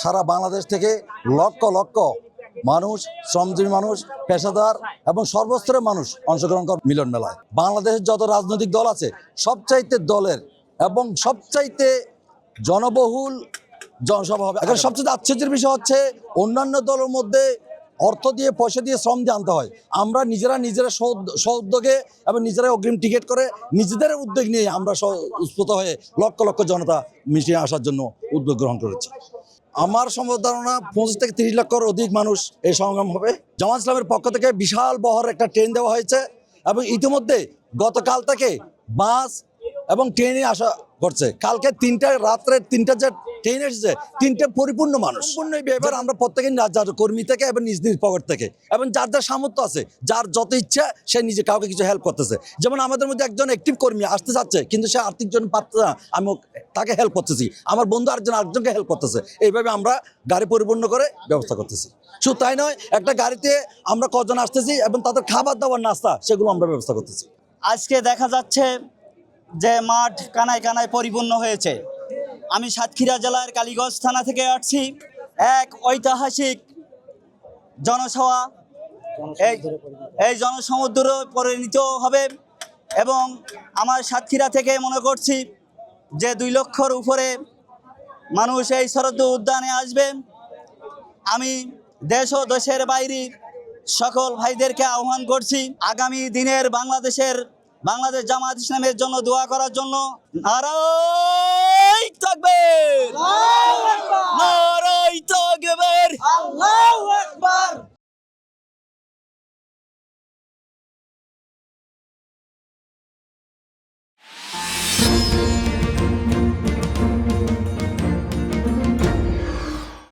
সারা বাংলাদেশ থেকে লক্ষ লক্ষ মানুষ, শ্রমজীবী মানুষ, পেশাদার এবং সর্বস্তরের মানুষ অংশগ্রহণ করে মিলন মেলায়। বাংলাদেশের যত রাজনৈতিক দল আছে সবচাইতে দলের এবং সবচাইতে জনবহুল জনসভা হবে। এখন সবচেয়ে আশ্চর্যের বিষয় হচ্ছে অন্যান্য দলের মধ্যে অর্থ দিয়ে, পয়সা দিয়ে, শ্রম দিয়ে আনতে হয়। আমরা নিজেরা স্ব-উদ্যোগে এবং নিজেরা অগ্রিম টিকিট করে নিজেদের উদ্যোগ নিয়ে আমরা স্বতঃস্ফূর্ত হয়ে লক্ষ লক্ষ জনতা মিশে আসার জন্য উদ্যোগ গ্রহণ করেছি। আমার সম্ভব ধারণা 25 থেকে 30 লক্ষর অধিক মানুষ এই সংগ্রাম হবে। জামাত ইসলামের পক্ষ থেকে বিশাল বহর একটা ট্রেন দেওয়া হয়েছে এবং ইতিমধ্যে গতকাল থেকে বাস এবং ট্রেনে আসা করছে। কালকে রাত্রে 3টা যে ট্রেন এসেছে, 3টে পরিপূর্ণ মানুষ। এবার আমরা প্রত্যেকে যার কর্মী থেকে এবং নিজ নিজ পকেট থেকে এবং যার যার সামর্থ্য আছে, যার যত ইচ্ছা সে নিজে কাউকে কিছু হেল্প করতেছে। যেমন আমাদের মধ্যে একজন অ্যাক্টিভ কর্মী আসতে চাচ্ছে কিন্তু সে আর্থিক জন্য পারছে না, আমি তাকে হেল্প করতেছি। আমার বন্ধু আরেকজনকে হেল্প করতেছে। এইভাবে আমরা গাড়ি পরিপূর্ণ করে ব্যবস্থা করতেছি। শুধু তাই নয়, একটা গাড়িতে আমরা কজন আসতেছি এবং তাদের খাবার দাবার নাস্তা সেগুলো আমরা ব্যবস্থা করতেছি। আজকে দেখা যাচ্ছে যে মাঠ কানায় কানায় পরিপূর্ণ হয়েছে। আমি সাতক্ষীরা জেলার কালীগঞ্জ থানা থেকে আসছি। এক ঐতিহাসিক জনসভা এই জনসমুদ্র পরিণত হবে এবং আমার সাতক্ষীরা থেকে মনে করছি যে 2 লক্ষর উপরে মানুষ এই শরৎ উদ্যানে আসবে। আমি দেশ ও দেশের বাইরে সকল ভাইদেরকে আহ্বান করছি আগামী দিনের বাংলাদেশ জামাত ইসলামের জন্য দোয়া করার জন্য। নারায়ে তাকবীর।